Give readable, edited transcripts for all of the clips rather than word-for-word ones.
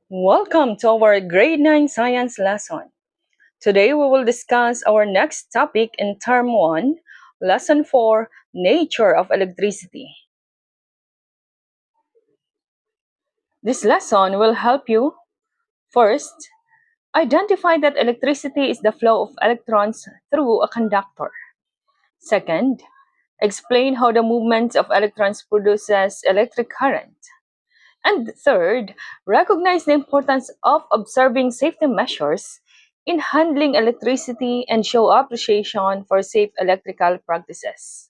Welcome to our grade 9 science lesson. Today we will discuss our next topic in term 1, lesson 4, nature of electricity. This lesson will help you first identify that electricity is the flow of electrons through a conductor. Second, explain how the movement of electrons produces electric current. And third, recognize the importance of observing safety measures in handling electricity and show appreciation for safe electrical practices.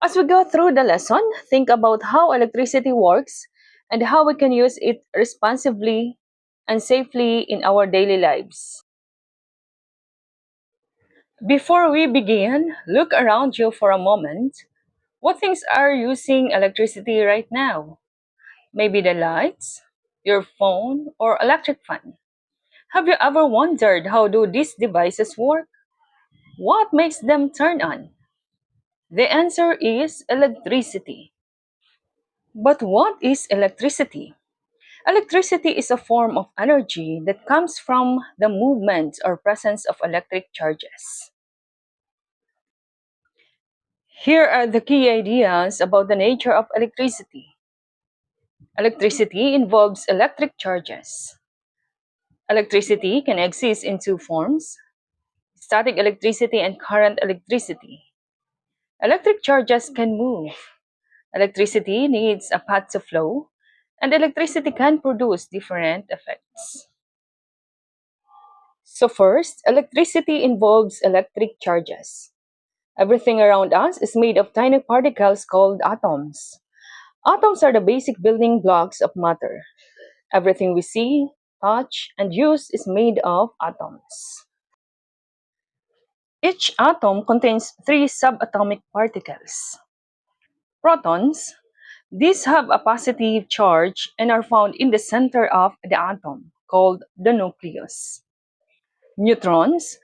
As we go through the lesson, think about how electricity works and how we can use it responsibly and safely in our daily lives. Before we begin, look around you for a moment. What things are using electricity right now? Maybe the lights, your phone, or electric fan. Have you ever wondered how do these devices work? What makes them turn on? The answer is electricity. But what is electricity? Electricity is a form of energy that comes from the movement or presence of electric charges. Here are the key ideas about the nature of electricity. Electricity involves electric charges. Electricity can exist in two forms: static electricity and current electricity. Electric charges can move. Electricity needs a path to flow, and electricity can produce different effects. So, first, electricity involves electric charges. Everything around us is made of tiny particles called atoms. Atoms are the basic building blocks of matter. Everything we see, touch, and use is made of atoms. Each atom contains three subatomic particles. Protons. These have a positive charge and are found in the center of the atom, called the nucleus. Neutrons.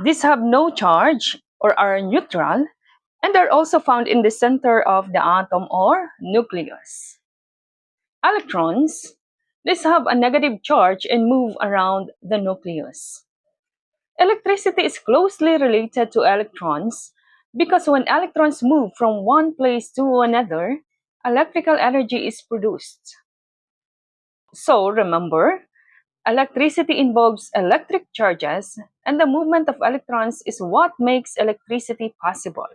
These have no charge or are neutral and are also found in the center of the atom or nucleus. Electrons. These have a negative charge and move around the nucleus. Electricity is closely related to electrons because when electrons move from one place to another, electrical energy is produced. So remember, electricity involves electric charges, and the movement of electrons is what makes electricity possible.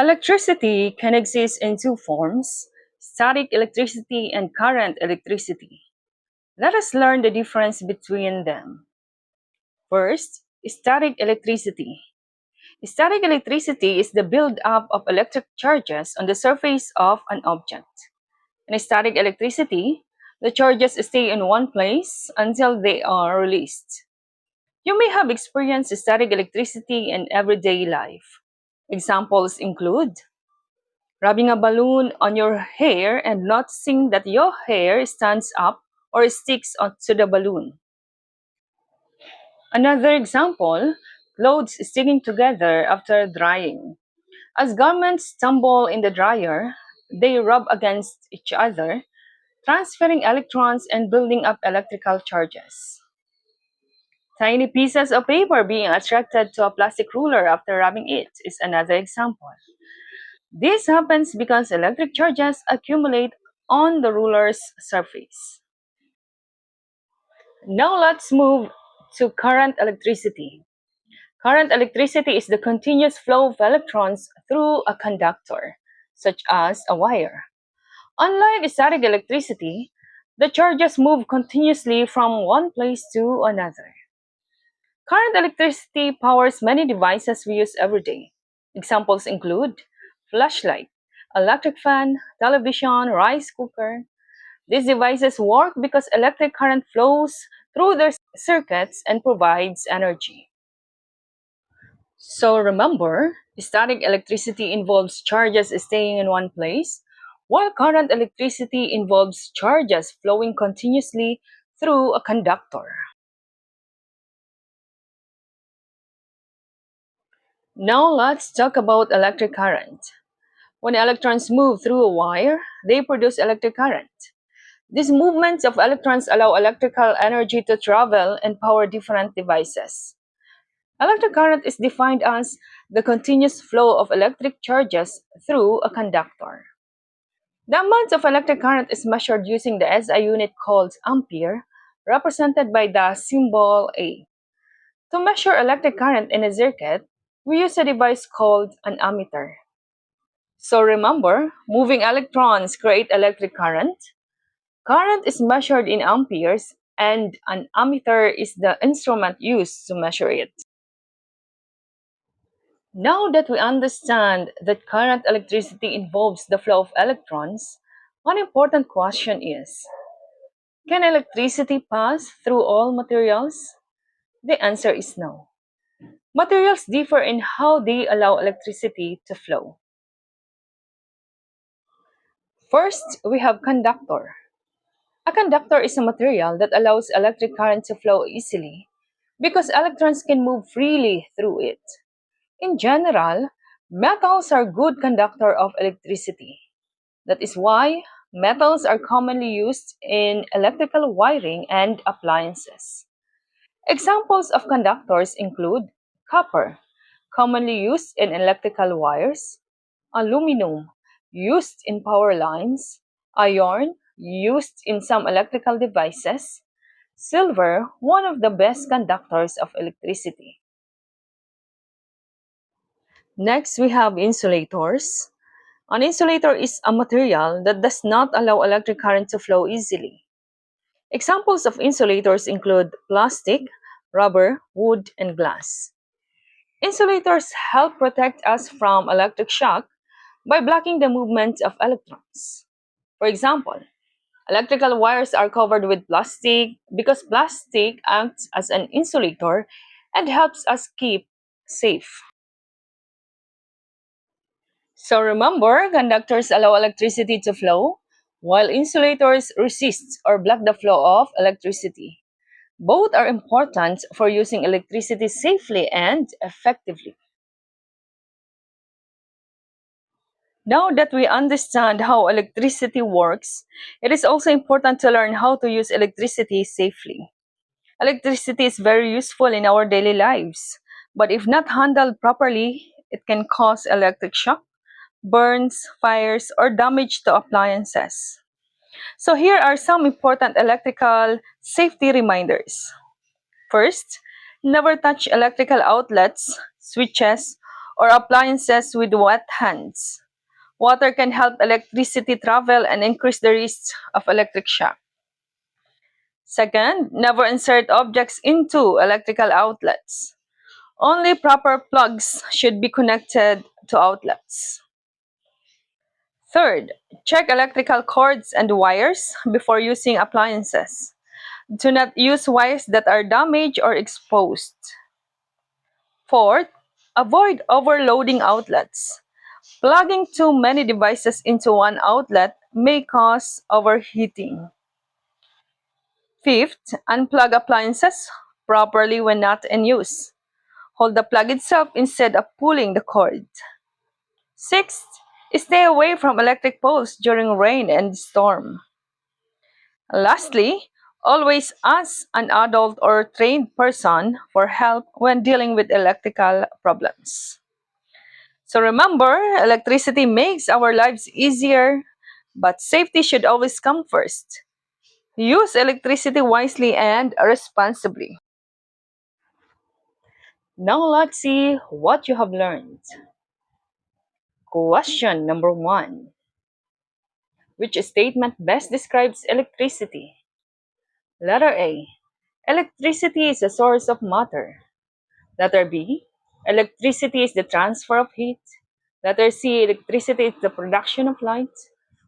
Electricity can exist in two forms: static electricity and current electricity. Let us learn the difference between them. First, static electricity. Static electricity is the build-up of electric charges on the surface of an object. In static electricity, the charges stay in one place until they are released. You may have experienced static electricity in everyday life. Examples include rubbing a balloon on your hair and noticing that your hair stands up or sticks onto the balloon. Another example, clothes sticking together after drying. As garments tumble in the dryer, they rub against each other, transferring electrons and building up electrical charges. Tiny pieces of paper being attracted to a plastic ruler after rubbing it is another example. This happens because electric charges accumulate on the ruler's surface. Now let's move to current electricity. Current electricity is the continuous flow of electrons through a conductor, such as a wire. Unlike static electricity, the charges move continuously from one place to another. Current electricity powers many devices we use every day. Examples include flashlight, electric fan, television, rice cooker. These devices work because electric current flows through their circuits and provides energy. So remember, static electricity involves charges staying in one place, while current electricity involves charges flowing continuously through a conductor. Now let's talk about electric current. When electrons move through a wire, they produce electric current. These movements of electrons allow electrical energy to travel and power different devices. Electric current is defined as the continuous flow of electric charges through a conductor. The amount of electric current is measured using the SI unit called ampere, represented by the symbol A. To measure electric current in a circuit, we use a device called an ammeter. So remember, moving electrons create electric current. Current is measured in amperes, and an ammeter is the instrument used to measure it. Now that we understand that current electricity involves the flow of electrons, one important question is, can electricity pass through all materials? The answer is no. Materials differ in how they allow electricity to flow. First, we have conductor. A conductor is a material that allows electric current to flow easily because electrons can move freely through it. In general, metals are good conductor of electricity. That is why metals are commonly used in electrical wiring and appliances. Examples of conductors include copper, commonly used in electrical wires, aluminum, used in power lines, iron, used in some electrical devices, silver, one of the best conductors of electricity. Next, we have insulators. An insulator is a material that does not allow electric current to flow easily. Examples of insulators include plastic, rubber, wood, and glass. Insulators help protect us from electric shock by blocking the movement of electrons. For example, electrical wires are covered with plastic because plastic acts as an insulator and helps us keep safe. So remember, conductors allow electricity to flow, while insulators resist or block the flow of electricity. Both are important for using electricity safely and effectively. Now that we understand how electricity works, it is also important to learn how to use electricity safely. Electricity is very useful in our daily lives, but if not handled properly, it can cause electric shock, burns, fires, or damage to appliances. So here are some important electrical safety reminders. First, never touch electrical outlets, switches, or appliances with wet hands. Water can help electricity travel and increase the risk of electric shock. Second, never insert objects into electrical outlets. Only proper plugs should be connected to outlets. Third, check electrical cords and wires before using appliances. Do not use wires that are damaged or exposed. Fourth, avoid overloading outlets. Plugging too many devices into one outlet may cause overheating. Fifth, unplug appliances properly when not in use. Hold the plug itself instead of pulling the cord. Sixth, stay away from electric poles during rain and storm. Lastly, always ask an adult or trained person for help when dealing with electrical problems. So remember, electricity makes our lives easier, but safety should always come first. Use electricity wisely and responsibly. Now let's see what you have learned. Question number one. Which statement best describes electricity? Letter A. Electricity is a source of matter. Letter B. Electricity is the transfer of heat. Letter C. Electricity is the production of light.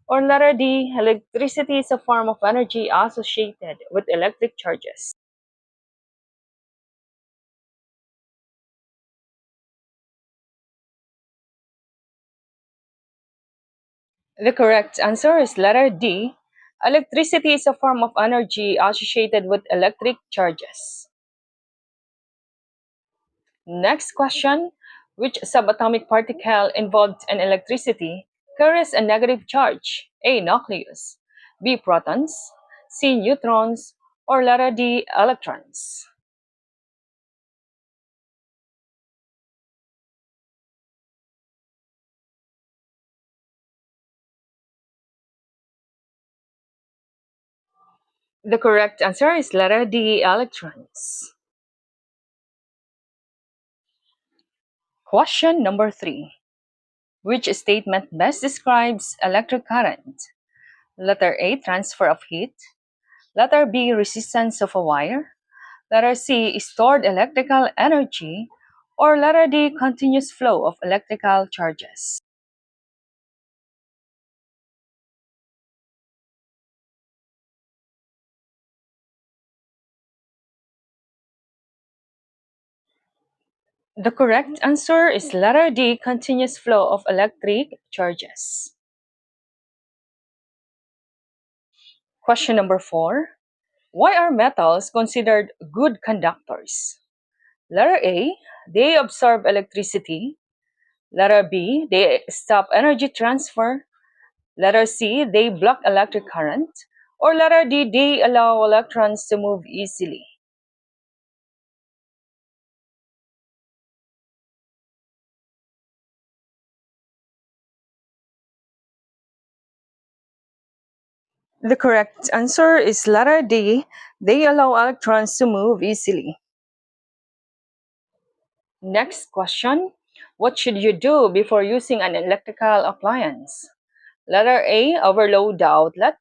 Or letter D. Electricity is a form of energy associated with electric charges. The correct answer is letter D. Electricity is a form of energy associated with electric charges. Next question. Which subatomic particle involved in electricity carries a negative charge? A. Nucleus. B. Protons. C. Neutrons. Or letter D. Electrons. The correct answer is letter D. Electrons. Question number 3. Which statement best describes electric current? Letter A. Transfer of heat. Letter B. Resistance of a wire. Letter C. Stored electrical energy. Or letter D. Continuous flow of electrical charges. The correct answer is letter D. Continuous flow of electric charges. Question number 4. Why are metals considered good conductors? Letter A. They absorb electricity. Letter B. They stop energy transfer. Letter C. They block electric current. Or letter D. They allow electrons to move easily. The correct answer is letter D. They allow electrons to move easily. Next question. What should you do before using an electrical appliance? Letter A. Overload the outlet.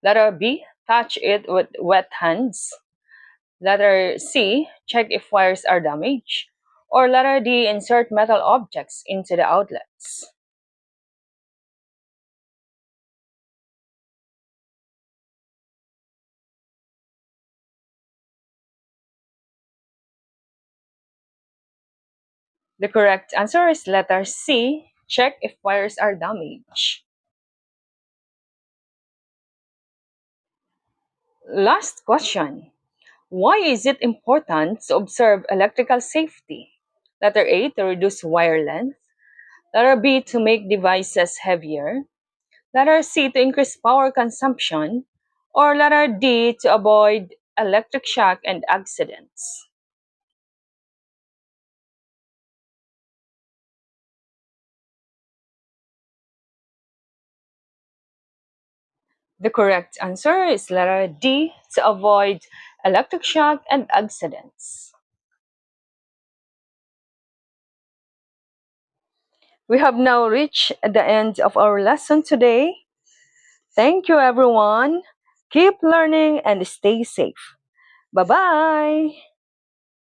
Letter B. Touch it with wet hands. Letter C. Check if wires are damaged. Or letter D. Insert metal objects into the outlets. The correct answer is letter C. Check if wires are damaged. Last question. Why is it important to observe electrical safety? Letter A. To reduce wire length. Letter B. To make devices heavier. Letter C. To increase power consumption. Or letter D. To avoid electric shock and accidents. The correct answer is letter D. To avoid electric shock and accidents. We have now reached the end of our lesson today. Thank you, everyone. Keep learning and stay safe. Bye bye.